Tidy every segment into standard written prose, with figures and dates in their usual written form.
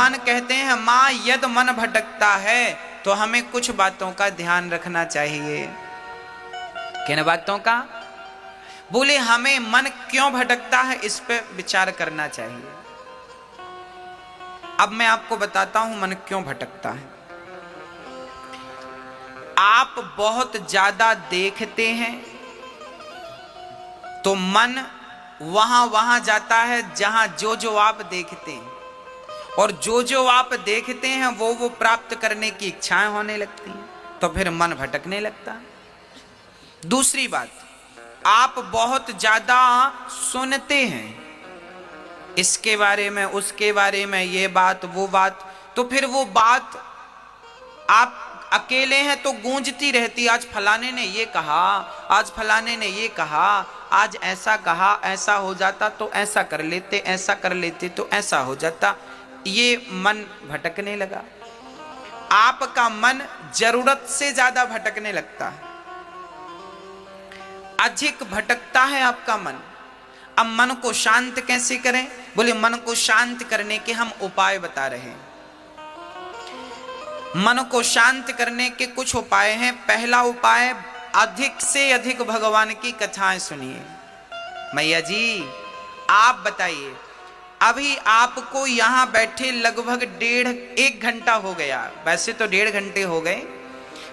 भगवान कहते हैं माँ यद मन भटकता है तो हमें कुछ बातों का ध्यान रखना चाहिए। किन बातों का? बोले हमें मन क्यों भटकता है इस पे विचार करना चाहिए। अब मैं आपको बताता हूं मन क्यों भटकता है। आप बहुत ज्यादा देखते हैं तो मन वहां जाता है जहां जो आप देखते हैं, और जो आप देखते हैं वो प्राप्त करने की इच्छाएं होने लगती हैं, तो फिर मन भटकने लगता है। दूसरी बात, आप बहुत ज्यादा सुनते हैं इसके बारे में उसके बारे में, ये बात वो बात, तो फिर वो बात आप अकेले हैं तो गूंजती रहती। आज फलाने ने ये कहा, आज फलाने ने ये कहा, आज ऐसा कहा, ऐसा हो जाता तो ऐसा कर लेते, ऐसा कर लेते तो ऐसा हो जाता। ये मन भटकने लगा। आपका मन जरूरत से ज्यादा भटकने लगता है, अधिक भटकता है आपका मन। अब मन को शांत कैसे करें? बोले मन को शांत करने के हम उपाय बता रहे हैं। मन को शांत करने के कुछ उपाय हैं। पहला उपाय, अधिक से अधिक भगवान की कथाएं सुनिए। मैया जी आप बताइए, अभी आपको यहां बैठे लगभग 1.5 घंटा हो गया। वैसे तो 1.5 घंटे हो गए,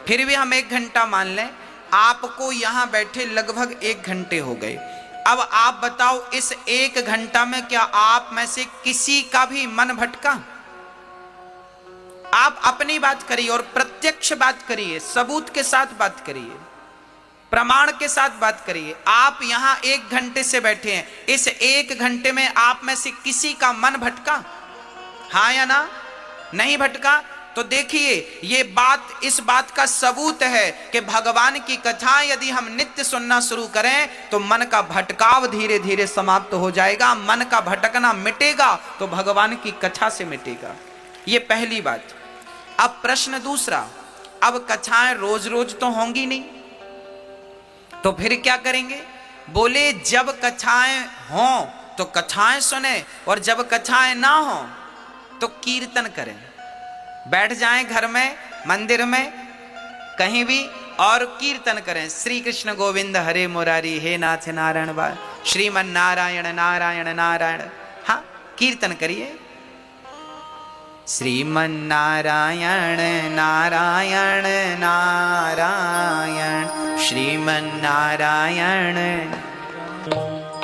फिर भी हम 1 घंटा मान लें। आपको यहां बैठे लगभग 1 घंटे हो गए। अब आप बताओ, इस 1 घंटा में क्या आप में से किसी का भी मन भटका? आप अपनी बात करिए और प्रत्यक्ष बात करिए, सबूत के साथ बात करिए, प्रमाण के साथ बात करिए। आप यहां 1 घंटे से बैठे हैं, इस 1 घंटे में आप में से किसी का मन भटका? हाँ या ना? नहीं भटका? तो देखिए, ये बात, इस बात का सबूत है कि भगवान की कथा यदि हम नित्य सुनना शुरू करें तो मन का भटकाव धीरे धीरे समाप्त हो जाएगा। मन का भटकना मिटेगा तो भगवान की कथा से मिटेगा। ये पहली बात। अब प्रश्न दूसरा, अब कथाएं रोज रोज तो होंगी नहीं, तो फिर क्या करेंगे? बोले जब कथाएं हों तो कथाएं सुने, और जब कथाएं ना हों तो कीर्तन करें। बैठ जाएं घर में, मंदिर में, कहीं भी, और कीर्तन करें। श्री कृष्ण गोविंद हरे मुरारी, हे नाथ नारायण बा, श्रीमन नारायण नारायण नारायण। हाँ, कीर्तन करिए। श्रीमन नारायण नारायण नारायण, श्रीमन नारायण।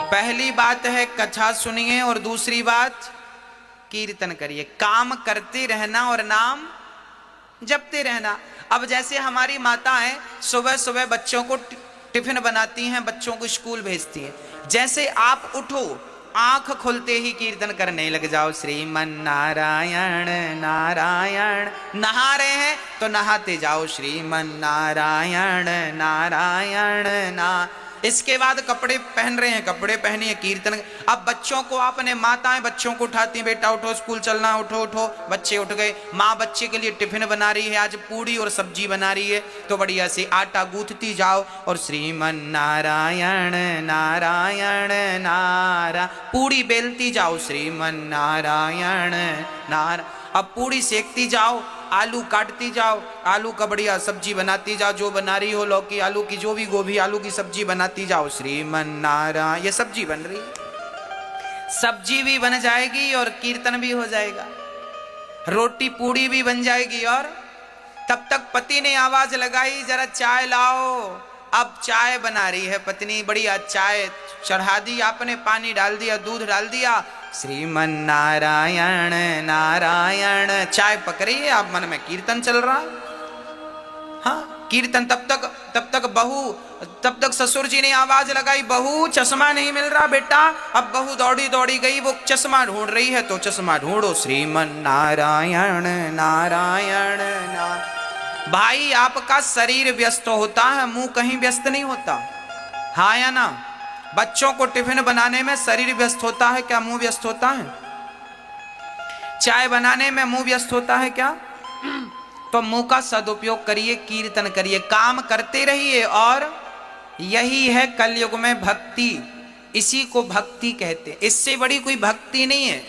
पहली बात है कथा सुनिए, और दूसरी बात कीर्तन करिए। काम करते रहना और नाम जपते रहना। अब जैसे हमारी माताएं सुबह सुबह बच्चों को टिफिन बनाती हैं, बच्चों को स्कूल भेजती हैं, जैसे आप उठो, आंख खुलते ही कीर्तन करने लग जाओ, श्रीमन नारायण नारायण। नहा रहे हैं तो नहाते जाओ, श्रीमन नारायण नारायण ना। इसके बाद कपड़े पहन रहे हैं, कपड़े पहनिए, कीर्तन। अब बच्चों को, आपने माताएं बच्चों को उठाती हैं, बेटा उठो स्कूल चलना, उठो उठो। बच्चे उठ गए, माँ बच्चे के लिए टिफिन बना रही है, आज पूड़ी और सब्जी बना रही है, तो बढ़िया से आटा गूंथती जाओ और श्रीमन नारायण नारायण नारा, पूड़ी बेलती जाओ, श्रीमन नारायण नारायण। अब पूड़ी सेकती जाओ, आलू काटती जाओ, आलू का बढ़िया सब्जी बनाती जाओ, जो बना रही हो, लौकी आलू की, जो भी गोभी आलू की सब्जी बनाती जाओ, श्रीमन नारायण। ये सब्जी बन रही है, सब्जी भी बन जाएगी और कीर्तन भी हो जाएगा, रोटी पूड़ी भी बन जाएगी। और तब तक पति ने आवाज लगाई, जरा चाय लाओ। अब चाय बना रही है पत्नी, बढ़िया चाय चढ़ा दी आपने, पानी डाल दिया, दूध डाल दिया, श्रीमन नारायण नारायण। चाय पक रही है, आप मन में कीर्तन चल रहा। हाँ, कीर्तन। तब तक ससुर जी ने आवाज लगाई, बहू चश्मा नहीं मिल रहा बेटा। अब बहू दौड़ी दौड़ी गई, वो चश्मा ढूंढ रही है, तो चश्मा ढूंढो, श्रीमन नारायण नारायण नारायण। भाई आपका शरीर व्यस्त होता है, मुंह कहीं व्यस्त नहीं होता। हाँ या ना? बच्चों को टिफिन बनाने में शरीर व्यस्त होता है क्या? मुंह व्यस्त होता है? चाय बनाने में मुंह व्यस्त होता है क्या? तो मुंह का सदुपयोग करिए, कीर्तन करिए, काम करते रहिए। और यही है कलयुग में भक्ति, इसी को भक्ति कहते हैं। इससे बड़ी कोई भक्ति नहीं है।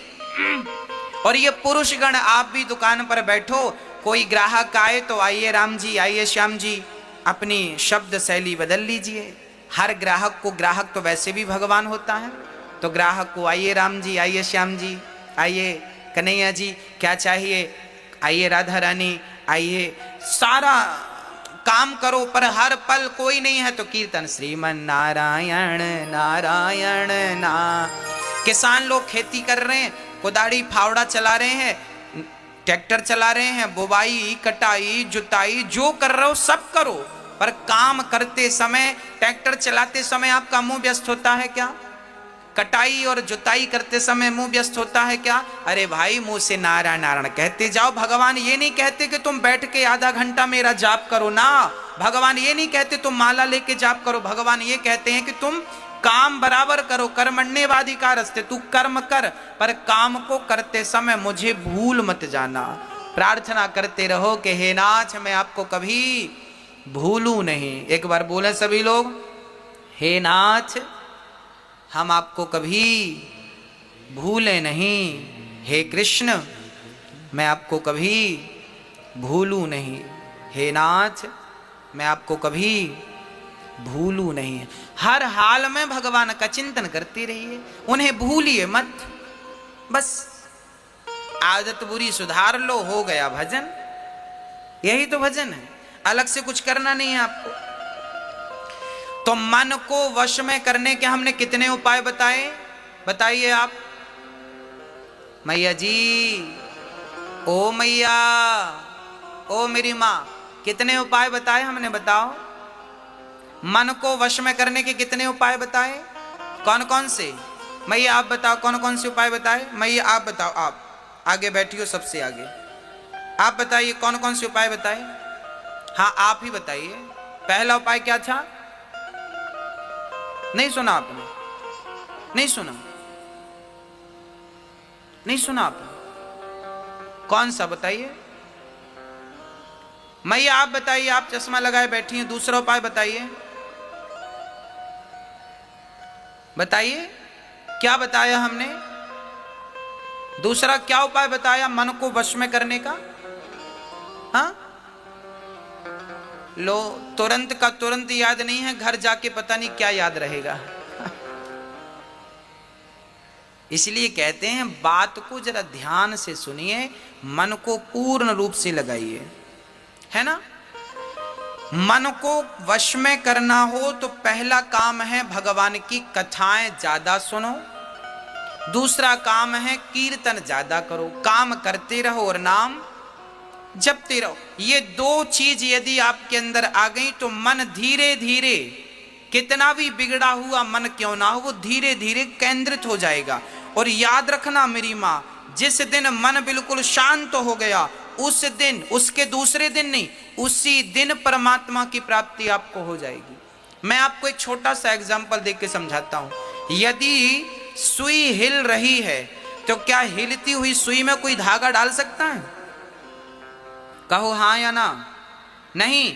और ये पुरुषगण आप भी दुकान पर बैठो, कोई ग्राहक आए तो आइए राम जी, आइए श्याम जी, अपनी शब्द शैली बदल लीजिए। हर ग्राहक को, ग्राहक तो वैसे भी भगवान होता है, तो ग्राहक को आइए राम जी, आइए श्याम जी, आइए कन्हैया जी, क्या चाहिए, आइए राधा रानी, आइए, सारा काम करो। पर हर पल कोई नहीं है तो कीर्तन श्रीमन नारायण नारायण ना। किसान लोग खेती कर रहे हैं, कुदाड़ी फावड़ा चला रहे हैं, ट्रैक्टर चला रहे हैं, बुवाई कटाई जुताई जो कर रहे हो सब करो, पर काम करते समय, ट्रैक्टर चलाते समय आपका मुंह व्यस्त होता है क्या? कटाई और जुताई करते समय मुंह व्यस्त होता है क्या? अरे भाई, मुंह से नारायण नारायण कहते जाओ। भगवान ये नहीं कहते कि तुम बैठ के आधा घंटा मेरा जाप करो ना। भगवान ये नहीं कहते तुम माला लेके जाप करो। भगवान ये कहते हैं कि तुम काम बराबर करो। कर्मण्येवाधिकारस्ते, तू कर्म कर, पर काम को करते समय मुझे भूल मत जाना। प्रार्थना करते रहो कि हे नाथ, मैं आपको कभी भूलूं नहीं। एक बार बोले सभी लोग, हे नाथ, हम आपको कभी भूले नहीं। हे कृष्ण, मैं आपको कभी भूलूं नहीं। हे नाथ, मैं आपको कभी भूलूं नहीं। हर हाल में भगवान का चिंतन करते रहिए, उन्हें भूलिए मत। बस आदत बुरी सुधार लो, हो गया भजन। यही तो भजन है, अलग से कुछ करना नहीं है आपको। तो मन को वश में करने के हमने कितने उपाय बताए, बताइए आप। मैया जी, ओ मैया, ओ मेरी माँ, कितने उपाय बताए हमने, बताओ। मन को वश में करने के कितने उपाय बताए, कौन कौन से? मैया आप बताओ, कौन कौन से उपाय बताए? मैया आप बताओ, आप आगे बैठी हो, सबसे आगे आप बताइए कौन कौन से उपाय बताए। हाँ, आप ही बताइए। पहला उपाय क्या था? नहीं सुना आपने? नहीं सुना? नहीं सुना आपने? कौन सा बताइए? मैया आप बताइए, आप चश्मा लगाए बैठी हैं। दूसरा उपाय बताइए, बताइए क्या बताया हमने? दूसरा क्या उपाय बताया मन को वश में करने का? हाँ, लो, तुरंत का तुरंत याद नहीं है, घर जाके पता नहीं क्या याद रहेगा। इसलिए कहते हैं बात को जरा ध्यान से सुनिए, मन को पूर्ण रूप से लगाइए, है ना। मन को वश में करना हो तो पहला काम है भगवान की कथाएं ज्यादा सुनो। दूसरा काम है कीर्तन ज्यादा करो। काम करते रहो और नाम जपते रहो। ये दो चीज यदि आपके अंदर आ गई तो मन धीरे धीरे, कितना भी बिगड़ा हुआ मन क्यों ना हो, वो धीरे धीरे केंद्रित हो जाएगा। और याद रखना मेरी माँ, जिस दिन मन बिल्कुल शांत हो गया, उस दिन, उसके दूसरे दिन नहीं, उसी दिन परमात्मा की प्राप्ति आपको हो जाएगी। मैं आपको एक छोटा सा एग्जांपल देख के समझाता हूं। यदि सुई हिल रही है तो क्या हिलती हुई सुई में कोई धागा डाल सकता है? कहो हाँ या ना? नहीं।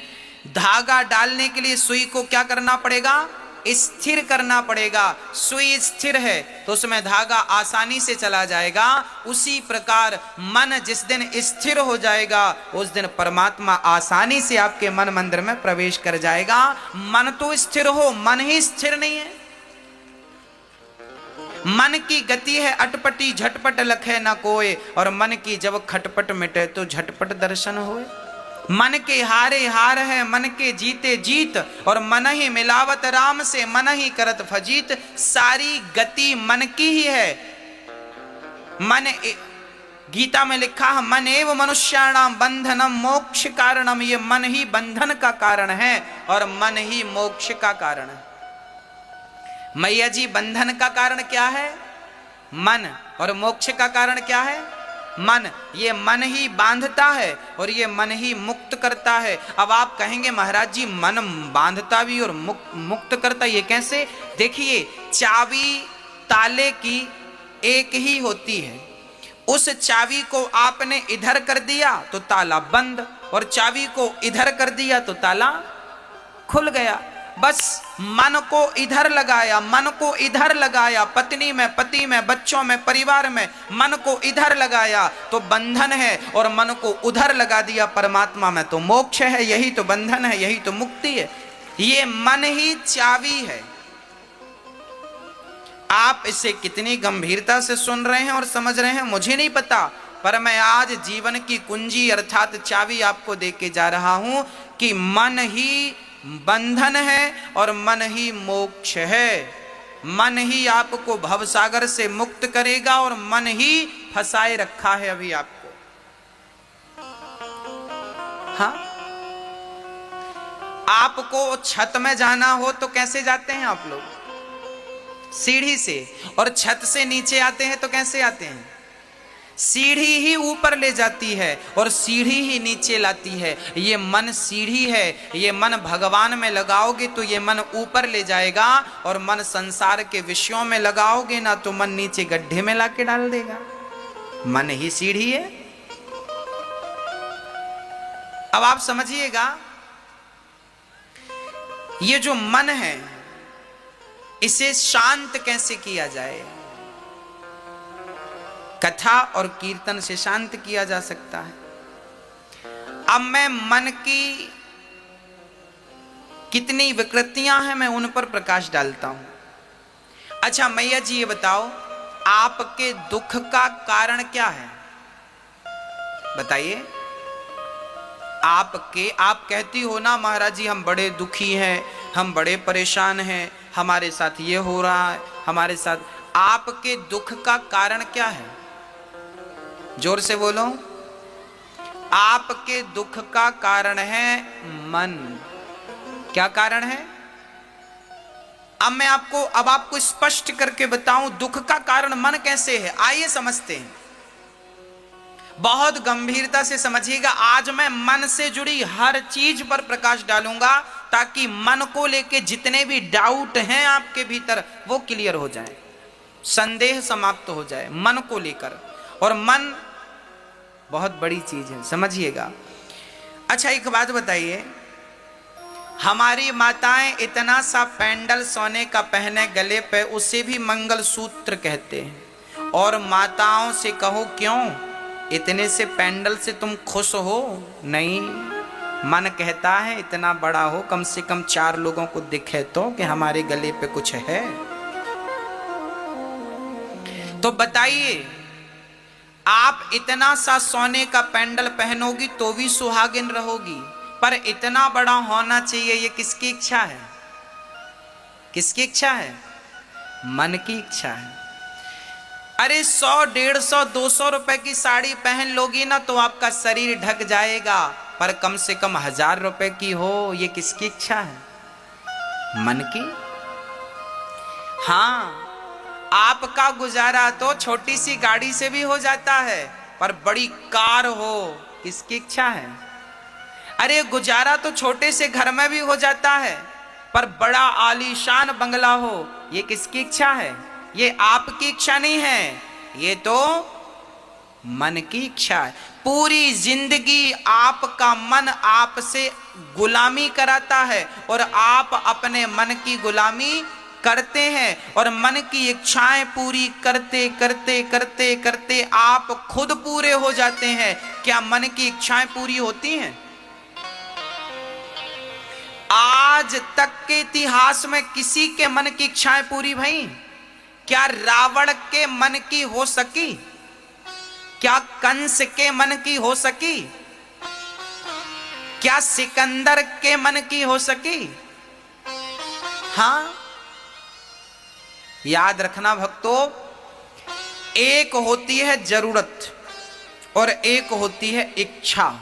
धागा डालने के लिए सुई को क्या करना पड़ेगा? स्थिर करना पड़ेगा। सुई स्थिर है तो उसमें धागा आसानी से चला जाएगा। उसी प्रकार मन जिस दिन स्थिर हो जाएगा, उस दिन परमात्मा आसानी से आपके मन मंदिर में प्रवेश कर जाएगा। मन तो स्थिर हो, मन ही स्थिर नहीं है। मन की गति है अटपटी, झटपट लखे न कोय, और मन की जब खटपट मिटे तो झटपट दर्शन होए। मन के हारे हार है, मन के जीते जीत, और मन ही मिलावत राम से, मन ही करत फजीत। सारी गति मन की ही है। मन, गीता में लिखा है मन एव मनुष्याणाम बंधनम मोक्ष कारणम। ये मन ही बंधन का कारण है और मन ही मोक्ष का कारण है। मैया जी, बंधन का कारण क्या है? मन। और मोक्ष का कारण क्या है? मन। ये मन ही बांधता है और ये मन ही मुक्त करता है। अब आप कहेंगे महाराज जी, मन बांधता भी और मुक्त करता, ये कैसे? देखिए, चाबी ताले की एक ही होती है। उस चाबी को आपने इधर कर दिया तो ताला बंद, और चाबी को इधर कर दिया तो ताला खुल गया। बस मन को इधर लगाया, मन को इधर लगाया, पत्नी में, पति में, बच्चों में, परिवार में, मन को इधर लगाया तो बंधन है, और मन को उधर लगा दिया परमात्मा में तो मोक्ष है। यही तो बंधन है, यही तो मुक्ति है। ये मन ही चाबी है। आप इसे कितनी गंभीरता से सुन रहे हैं और समझ रहे हैं मुझे नहीं पता, पर मैं आज जीवन की कुंजी अर्थात चाबी आपको दे के जा रहा हूं कि मन ही बंधन है और मन ही मोक्ष है। मन ही आपको भवसागर से मुक्त करेगा और मन ही फंसाए रखा है अभी आपको। हाँ, आपको छत में जाना हो तो कैसे जाते हैं आप लोग? सीढ़ी से। और छत से नीचे आते हैं तो कैसे आते हैं? सीढ़ी ही ऊपर ले जाती है और सीढ़ी ही नीचे लाती है। ये मन सीढ़ी है, ये मन भगवान में लगाओगे तो ये मन ऊपर ले जाएगा, और मन संसार के विषयों में लगाओगे ना तो मन नीचे गड्ढे में लाके डाल देगा। मन ही सीढ़ी है। अब आप समझिएगा, ये जो मन है इसे शांत कैसे किया जाए? कथा और कीर्तन से शांत किया जा सकता है। अब मैं मन की कितनी विकृतियां हैं मैं उन पर प्रकाश डालता हूं। अच्छा मैया जी ये बताओ, आपके दुख का कारण क्या है? बताइए। आप कहती हो ना महाराज जी हम बड़े दुखी हैं, हम बड़े परेशान हैं, हमारे साथ ये हो रहा है, हमारे साथ। आपके दुख का कारण क्या है? जोर से बोलो। आपके दुख का कारण है मन। क्या कारण है? अब आपको स्पष्ट करके बताऊं दुख का कारण मन कैसे है। आइए समझते हैं, बहुत गंभीरता से समझिएगा। आज मैं मन से जुड़ी हर चीज पर प्रकाश डालूंगा ताकि मन को लेके जितने भी डाउट हैं आपके भीतर वो क्लियर हो जाए, संदेह समाप्त हो जाए मन को लेकर। और मन बहुत बड़ी चीज है, समझिएगा। अच्छा एक बात बताइए, हमारी माताएं इतना सा पेंडल सोने का पहने गले पे, उसे भी मंगलसूत्र कहते हैं। और माताओं से कहो क्यों इतने से पेंडल से तुम खुश हो? नहीं, मन कहता है इतना बड़ा हो, कम से कम 4 लोगों को दिखे तो कि हमारे गले पे कुछ है। तो बताइए, आप इतना सा सोने का पेंडल पहनोगी तो भी सुहागिन रहोगी, पर इतना बड़ा होना चाहिए, ये किसकी इच्छा है? किसकी इच्छा है? मन की इच्छा है। अरे 100, 150, 200 रुपए की साड़ी पहन लोगी ना तो आपका शरीर ढक जाएगा, पर कम से कम 1000 रुपए की हो, ये किसकी इच्छा है? मन की। हाँ, आपका गुजारा तो छोटी सी गाड़ी से भी हो जाता है, पर बड़ी कार हो, किसकी इच्छा है? अरे गुजारा तो छोटे से घर में भी हो जाता है, पर बड़ा आलीशान बंगला हो, ये किसकी इच्छा है? ये आपकी इच्छा नहीं है, ये तो मन की इच्छा है। पूरी जिंदगी आपका मन आपसे गुलामी कराता है और आप अपने मन की गुलामी करते हैं, और मन की इच्छाएं पूरी करते करते करते करते आप खुद पूरे हो जाते हैं। क्या मन की इच्छाएं पूरी होती हैं? आज तक के इतिहास में किसी के मन की इच्छाएं पूरी भई? क्या रावण के मन की हो सकी? क्या कंस के मन की हो सकी? क्या सिकंदर के मन की हो सकी? हां, याद रखना भक्तों, एक होती है जरूरत और एक होती है इच्छा।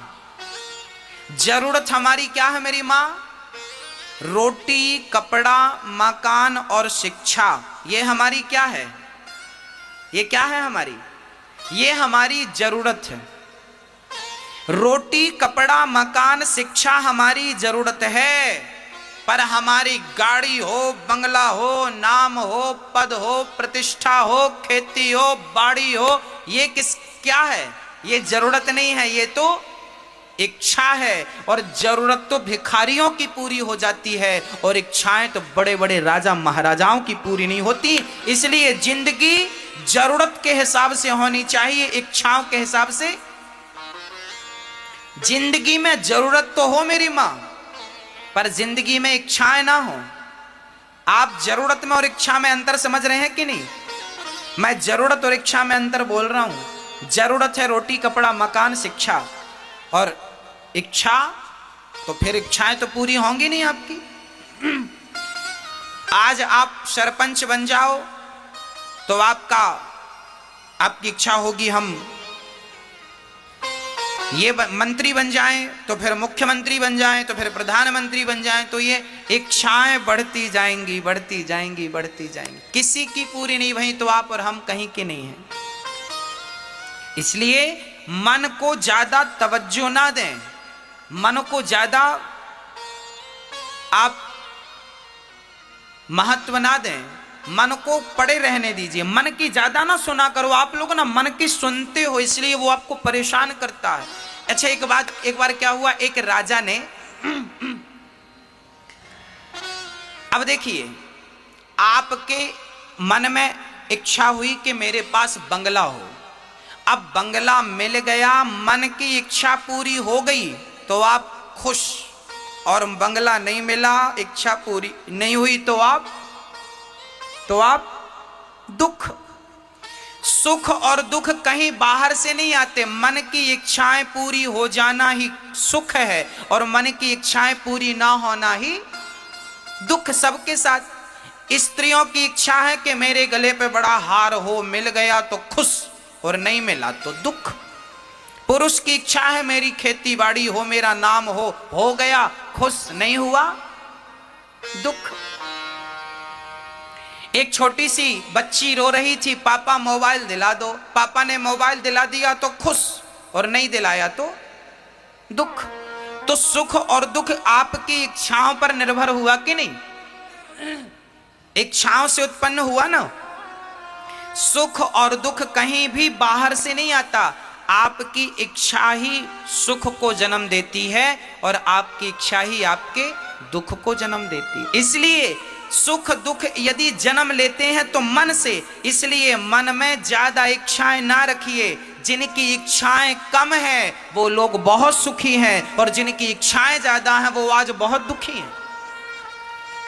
जरूरत हमारी क्या है मेरी मां? रोटी, कपड़ा, मकान और शिक्षा। ये हमारी क्या है? ये क्या है हमारी? ये हमारी जरूरत है। रोटी, कपड़ा, मकान, शिक्षा हमारी जरूरत है, पर हमारी गाड़ी हो, बंगला हो, नाम हो, पद हो, प्रतिष्ठा हो, खेती हो, बाड़ी हो, ये क्या है? ये जरूरत नहीं है, ये तो इच्छा है, और जरूरत तो भिखारियों की पूरी हो जाती है, और इच्छाएं तो बड़े बड़े राजा महाराजाओं की पूरी नहीं होती। इसलिए जिंदगी जरूरत के हिसाब से होनी चाहिए, इच्छाओं के हिसाब से। जिंदगी में जरूरत तो हो मेरी मां, पर जिंदगी में इच्छाएं ना हो। आप जरूरत में और इच्छा में अंतर समझ रहे हैं कि नहीं? मैं जरूरत और इच्छा में अंतर बोल रहा हूं। जरूरत है रोटी कपड़ा मकान शिक्षा, और इच्छा तो फिर इच्छाएं तो पूरी होंगी नहीं आपकी। आज आप सरपंच बन जाओ तो आपकी इच्छा होगी हम ये मंत्री बन जाएं, तो फिर मुख्यमंत्री बन जाएं, तो फिर प्रधानमंत्री बन जाएं, तो ये इच्छाएं बढ़ती जाएंगी बढ़ती जाएंगी बढ़ती जाएंगी, किसी की पूरी नहीं भई तो आप और हम कहीं के नहीं हैं। इसलिए मन को ज्यादा तवज्जो ना दें, मन को ज्यादा आप महत्व ना दें, मन को पड़े रहने दीजिए। मन की ज्यादा ना सुना करो। आप लोग ना मन की सुनते हो, इसलिए वो आपको परेशान करता है। अच्छा एक बार क्या हुआ, एक राजा ने अब देखिए, आपके मन में इच्छा हुई कि मेरे पास बंगला हो, अब बंगला मिल गया, मन की इच्छा पूरी हो गई तो आप खुश, और बंगला नहीं मिला, इच्छा पूरी नहीं हुई तो आप दुख। सुख और दुख कहीं बाहर से नहीं आते, मन की इच्छाएं पूरी हो जाना ही सुख है, और मन की इच्छाएं पूरी ना होना ही दुख। सबके साथ स्त्रियों की इच्छा है कि मेरे गले पे बड़ा हार हो, मिल गया तो खुश, और नहीं मिला तो दुख। पुरुष की इच्छा है मेरी खेती बाड़ी हो, मेरा नाम हो गया खुश, नहीं हुआ दुख। एक छोटी सी बच्ची रो रही थी, पापा मोबाइल दिला दो, पापा ने मोबाइल दिला दिया तो खुश, और नहीं दिलाया तो दुख। तो सुख और दुख आपकी इच्छाओं पर निर्भर हुआ कि नहीं? इच्छाओं से उत्पन्न हुआ ना। सुख और दुख कहीं भी बाहर से नहीं आता, आपकी इच्छा ही सुख को जन्म देती है, और आपकी इच्छा ही आपके दुख को जन्म देती है। इसलिए सुख दुख यदि जन्म लेते हैं तो मन से, इसलिए मन में ज्यादा इच्छाएं ना रखिए। जिनकी इच्छाएं कम है वो लोग बहुत सुखी हैं, और जिनकी इच्छाएं ज्यादा हैं वो आज बहुत दुखी हैं।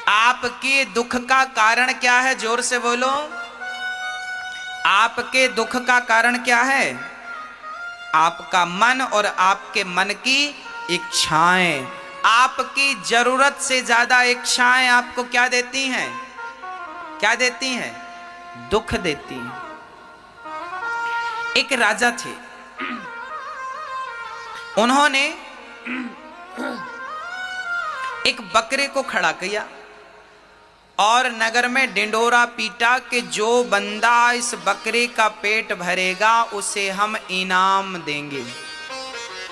आपके दुख का कारण क्या है? जोर से बोलो। आपके दुख का कारण क्या है? आपका मन और आपके मन की इच्छाएं। आपकी जरूरत से ज्यादा इच्छाएं आपको क्या देती हैं? क्या देती हैं? दुख देती हैं। एक राजा थे, उन्होंने एक बकरे को खड़ा किया और नगर में डिंडोरा पीटा कि जो बंदा इस बकरे का पेट भरेगा उसे हम इनाम देंगे।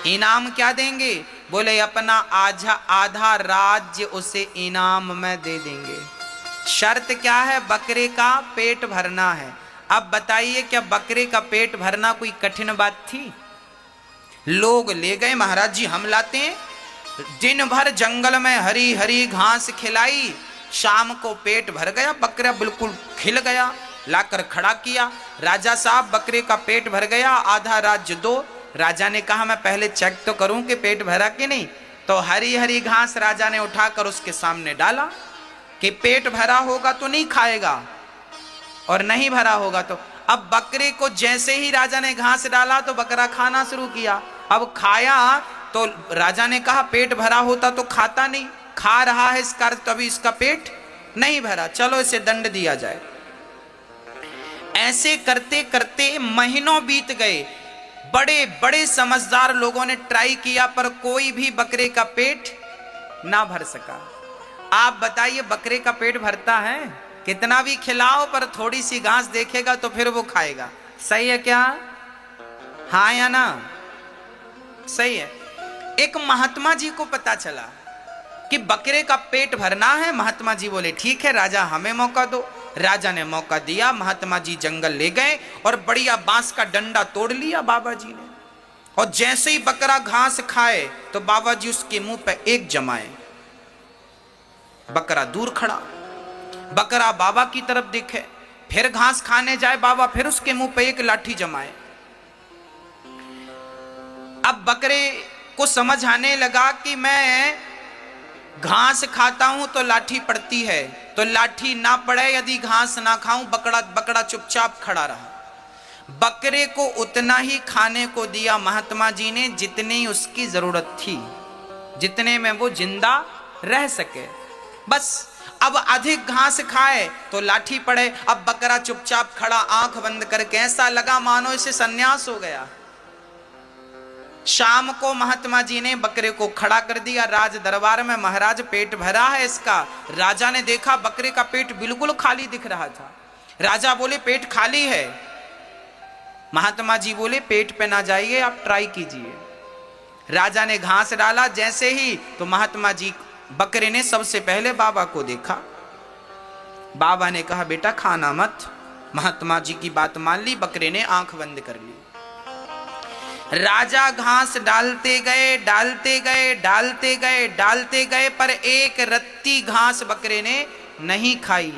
इनाम क्या देंगे? बोले अपना आधा राज्य उसे इनाम में दे देंगे। शर्त क्या है? बकरे का पेट भरना है। अब बताइए, क्या बकरे का पेट भरना कोई कठिन बात थी? लोग ले गए, महाराज जी हम लाते हैं। दिन भर जंगल में हरी हरी घास खिलाई, शाम को पेट भर गया, बकरा बिल्कुल खिल गया, लाकर खड़ा किया। राजा साहब बकरे का पेट भर गया, आधा राज्य दो। राजा ने कहा मैं पहले चेक तो करूं कि पेट भरा कि नहीं। तो हरी हरी घास राजा ने उठाकर उसके सामने डाला कि पेट भरा होगा तो नहीं खाएगा, और नहीं भरा होगा तो। अब बकरे को जैसे ही राजा ने घास डाला तो बकरा खाना शुरू किया। अब खाया तो राजा ने कहा पेट भरा होता तो खाता नहीं, खा रहा है इसका तभी इसका पेट नहीं भरा, चलो इसे दंड दिया जाए। ऐसे करते करते महीनों बीत गए। बड़े बड़े समझदार लोगों ने ट्राई किया पर कोई भी बकरे का पेट ना भर सका। आप बताइए बकरे का पेट भरता है? कितना भी खिलाओ पर थोड़ी सी घास देखेगा तो फिर वो खाएगा। सही है क्या? हाँ या ना? सही है। एक महात्मा जी को पता चला कि बकरे का पेट भरना है। महात्मा जी बोले ठीक है राजा हमें मौका दो। राजा ने मौका दिया। महात्मा जी जंगल ले गए और बढ़िया बांस का डंडा तोड़ लिया बाबा जी ने, और जैसे ही बकरा घास खाए तो बाबा जी उसके मुंह पे एक जमाए। बकरा दूर खड़ा, बकरा बाबा की तरफ देखे, फिर घास खाने जाए बाबा, फिर उसके मुंह पे एक लाठी जमाए। अब बकरे को समझ आने लगा कि मैं घास खाता हूं तो लाठी पड़ती है, तो लाठी ना पड़े यदि घास ना खाऊं। बकरा चुपचाप खड़ा रहा। बकरे को उतना ही खाने को दिया महात्मा जी ने जितनी उसकी जरूरत थी, जितने में वो जिंदा रह सके, बस। अब अधिक घास खाए तो लाठी पड़े। अब बकरा चुपचाप खड़ा, आंख बंद करके, ऐसा लगा मानो इसे सन्यास हो गया। शाम को महात्मा जी ने बकरे को खड़ा कर दिया राज दरबार में। महाराज पेट भरा है इसका। राजा ने देखा बकरे का पेट बिल्कुल खाली दिख रहा था। राजा बोले पेट खाली है। महात्मा जी बोले पेट पे ना जाइए, आप ट्राई कीजिए। राजा ने घास डाला जैसे ही, तो महात्मा जी बकरे ने सबसे पहले बाबा को देखा। बाबा ने कहा बेटा खाना मत। महात्मा जी की बात मान ली, बकरे ने आंख बंद कर ली। राजा घास डालते गए, डालते गए, डालते गए, डालते गए, पर एक रत्ती घास बकरे ने नहीं खाई।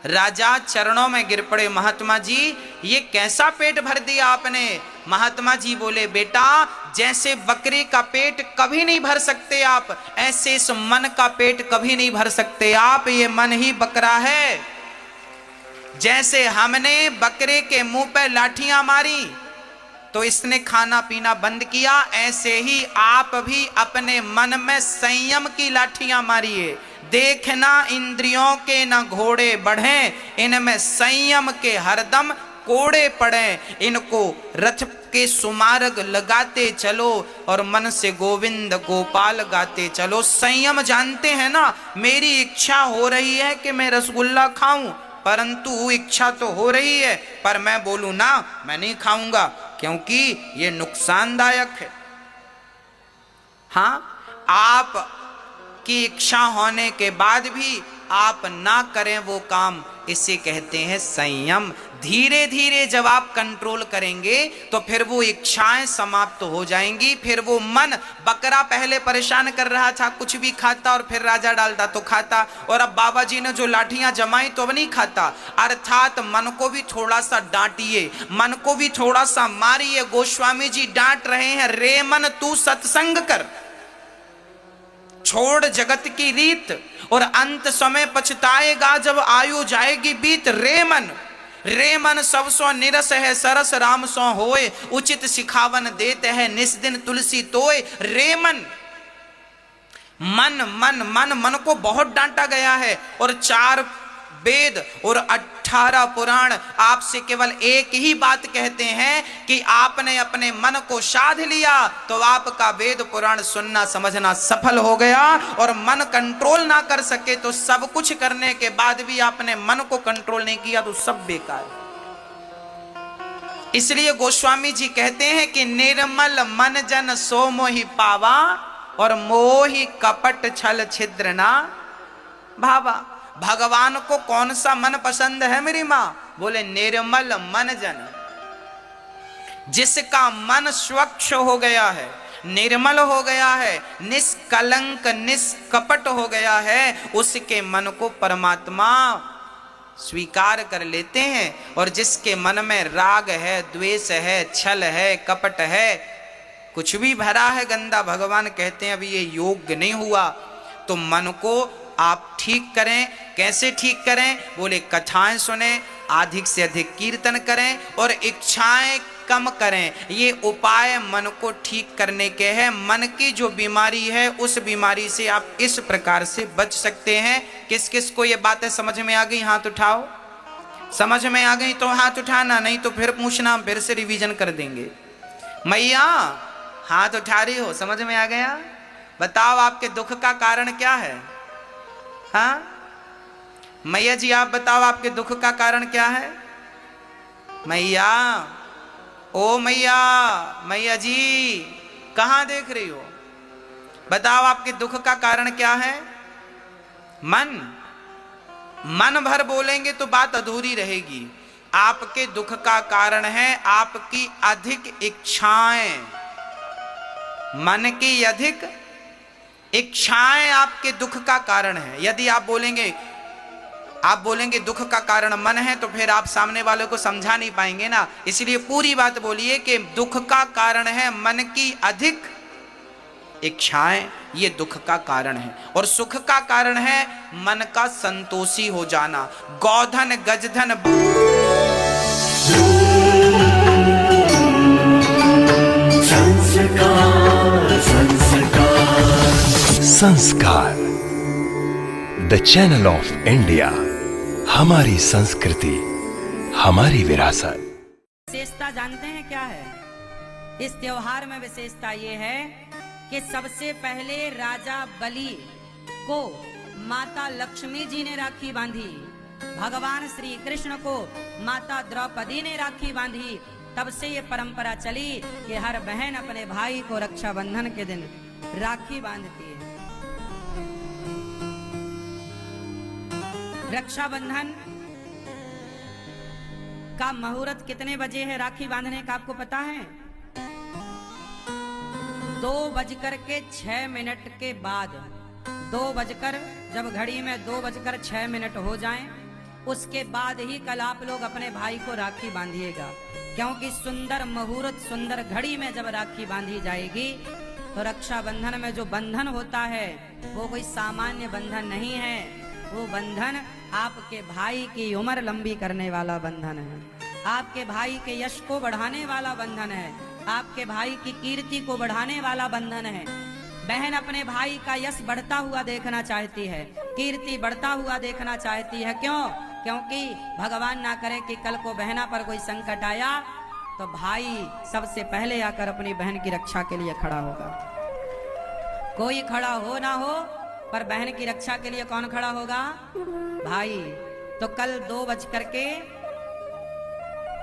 राजा चरणों में गिर पड़े, महात्मा जी ये कैसा पेट भर दिया आपने। महात्मा जी बोले बेटा जैसे बकरे का पेट कभी नहीं भर सकते आप, ऐसे इस मन का पेट कभी नहीं भर सकते आप। ये मन ही बकरा है। जैसे हमने बकरे के मुंह पे लाठियां मारी तो इसने खाना पीना बंद किया, ऐसे ही आप भी अपने मन में संयम की लाठियां मारिए। देखना इंद्रियों के न घोड़े बढ़े, इनमें संयम के हरदम कोड़े पड़े। इनको रथ के सुमार्ग लगाते चलो और मन से गोविंद गोपाल गाते चलो। संयम जानते हैं ना, मेरी इच्छा हो रही है कि मैं रसगुल्ला खाऊं, परंतु इच्छा तो हो रही है, पर मैं बोलूं ना मैं नहीं खाऊंगा क्योंकि ये नुकसानदायक है। हाँ, आप की इच्छा होने के बाद भी आप ना करें वो काम, इसे कहते हैं संयम। धीरे धीरे जब आप कंट्रोल करेंगे तो फिर वो इच्छाएं समाप्त हो जाएंगी। फिर वो मन, बकरा पहले परेशान कर रहा था, कुछ भी खाता और फिर राजा डालता तो खाता, और अब बाबा जी ने जो लाठियां जमाई तो अब नहीं खाता। अर्थात मन को भी थोड़ा सा डांटिए, मन को भी थोड़ा सा मारिए। गोस्वामी जी डांट रहे हैं, रे मन तू सत्संग कर, छोड़ जगत की रीत, और अंत समय पछताएगा जब आयु जाएगी बीत। रे मन सब सो निरस है, सरस राम सो होए, उचित सिखावन देते हैं निस दिन तुलसी तोए। रे मन, मन मन मन मन को बहुत डांटा गया है, और 4 वेद और 18 पुराण आपसे केवल एक ही बात कहते हैं कि आपने अपने मन को साध लिया तो आपका वेद पुराण सुनना समझना सफल हो गया। और मन कंट्रोल ना कर सके तो सब कुछ करने के बाद भी आपने मन को कंट्रोल नहीं किया तो सब बेकार। इसलिए गोस्वामी जी कहते हैं कि निर्मल मन जन सो मोहि पावा, और मोहि कपट छल छिद्र ना भावा। भगवान को कौन सा मन पसंद है मेरी मां? बोले निर्मल मन जन, जिसका मन स्वच्छ हो गया है, निर्मल हो गया है, निष्कलंक निष्कपट हो गया है, उसके मन को परमात्मा स्वीकार कर लेते हैं। और जिसके मन में राग है, द्वेष है, छल है, कपट है, कुछ भी भरा है गंदा, भगवान कहते हैं अभी ये योग्य नहीं हुआ। तो मन को आप ठीक करें। कैसे ठीक करें? बोले कथाएं सुने, अधिक से अधिक कीर्तन करें और इच्छाएं कम करें। ये उपाय मन को ठीक करने के हैं। मन की जो बीमारी है उस बीमारी से आप इस प्रकार से बच सकते हैं। किस किस को ये बातें समझ में आ गई? हाथ उठाओ। समझ में आ गई तो हाथ उठाना, नहीं तो फिर पूछना, हम फिर से रिवीजन कर देंगे। मैया हाथ उठा रही हो, समझ में आ गया? बताओ आपके दुख का कारण क्या है? हाँ मैया जी आप बताओ आपके दुख का कारण क्या है? मैया, ओ मैया, मैया जी कहां देख रही हो? बताओ आपके दुख का कारण क्या है? मन। मन भर बोलेंगे तो बात अधूरी रहेगी। आपके दुख का कारण है आपकी अधिक इच्छाएं। मन की अधिक इच्छाएं आपके दुख का कारण है। यदि आप बोलेंगे दुख का कारण मन है, तो फिर आप सामने वाले को समझा नहीं पाएंगे ना। इसलिए पूरी बात बोलिए कि दुख का कारण है मन की अधिक इच्छाएं, ये दुख का कारण है। और सुख का कारण है मन का संतोषी हो जाना। गौधन गजधन संस्कार, द चैनल ऑफ इंडिया। हमारी संस्कृति, हमारी विरासत। विशेषता जानते हैं क्या है इस त्योहार में? विशेषता ये है कि सबसे पहले राजा बलि को माता लक्ष्मी जी ने राखी बांधी, भगवान श्री कृष्ण को माता द्रौपदी ने राखी बांधी। तब से ये परंपरा चली कि हर बहन अपने भाई को रक्षाबंधन के दिन राखी बांधती है। रक्षाबंधन का मुहूर्त कितने बजे है राखी बांधने का आपको पता है? 2:06 के बाद, जब घड़ी में 2:06 हो जाएं, उसके बाद ही कल आप लोग अपने भाई को राखी बांधिएगा। क्योंकि सुंदर मुहूर्त, सुंदर घड़ी में जब राखी बांधी जाएगी तो रक्षाबंधन में जो बंधन होता है वो कोई सामान्य बंधन नहीं है। वो बंधन आपके भाई की उम्र लंबी करने वाला बंधन है, आपके भाई के यश को बढ़ाने वाला बंधन है, आपके भाई की कीर्ति को बढ़ाने वाला बंधन है। बहन अपने भाई का यश बढ़ता हुआ देखना चाहती है, कीर्ति बढ़ता हुआ देखना चाहती है। क्यों? क्योंकि भगवान ना करे कि कल को बहना पर कोई संकट आया तो भाई सबसे पहले आकर अपनी बहन की रक्षा के लिए खड़ा होगा। कोई खड़ा हो ना हो, पर बहन की रक्षा के लिए कौन खड़ा होगा? भाई। तो कल 2:00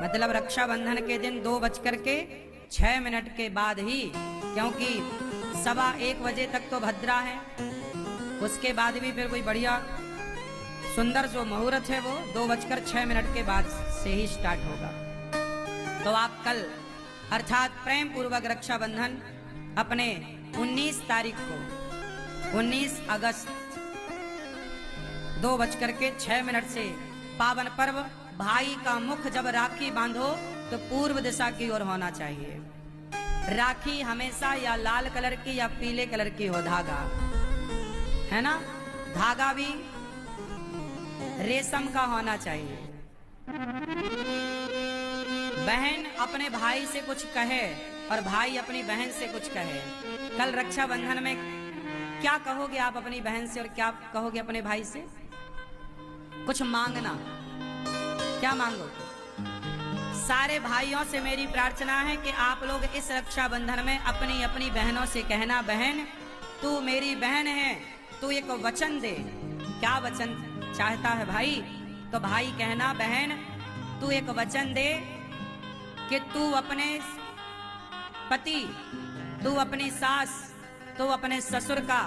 मतलब रक्षाबंधन के दिन 2:06 के बाद ही, क्योंकि 1:15 बजे तक तो भद्रा है, उसके बाद भी फिर कोई बढ़िया सुंदर जो मुहूर्त है वो 2:06 के बाद से ही स्टार्ट होगा। तो आप कल अर्थात प्रेम पूर्वक रक्षाबंधन अपने 19 तारीख को, 19 अगस्त 2:06 से पावन पर्व भाई का मुख जब राखी बांधो तो पूर्व दिशा की ओर होना चाहिए। राखी हमेशा या लाल कलर की या पीले कलर की हो, धागा है ना, धागा भी रेशम का होना चाहिए। बहन अपने भाई से कुछ कहे और भाई अपनी बहन से कुछ कहे। कल रक्षाबंधन में क्या कहोगे आप अपनी बहन से और क्या कहोगे अपने भाई से? कुछ मांगना। क्या मांगोगे? सारे भाइयों से मेरी प्रार्थना है कि आप लोग इस रक्षाबंधन में अपनी अपनी बहनों से कहना, बहन तू मेरी बहन है, तू एक वचन दे। क्या वचन चाहता है भाई? तो भाई कहना, बहन तू एक वचन दे कि तू अपने पति, तू अपनी सास, तू अपने ससुर का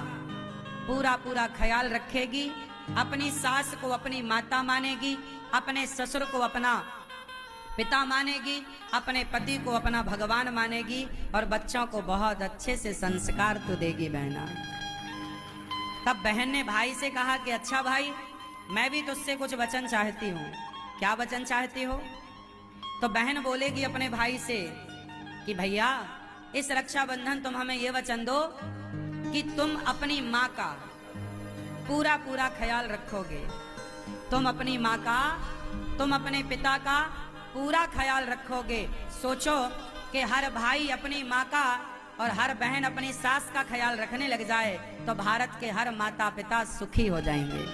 पूरा पूरा ख्याल रखेगी, अपनी सास को अपनी माता मानेगी, अपने ससुर को अपना पिता मानेगी, अपने पति को अपना भगवान मानेगी और बच्चों को बहुत अच्छे से संस्कार तो देगी बहना। तब बहन ने भाई से कहा कि अच्छा भाई, मैं भी तुझसे कुछ वचन चाहती हूँ। क्या वचन चाहती हो? तो बहन बोलेगी अपने भाई से कि भैया इस रक्षाबंधन तुम हमें ये वचन दो कि तुम अपनी माँ का पूरा पूरा ख्याल रखोगे, तुम अपनी माँ का, तुम अपने पिता का पूरा ख्याल रखोगे। सोचो कि हर भाई अपनी माँ का और हर बहन अपनी सास का ख्याल रखने लग जाए तो भारत के हर माता पिता सुखी हो जाएंगे।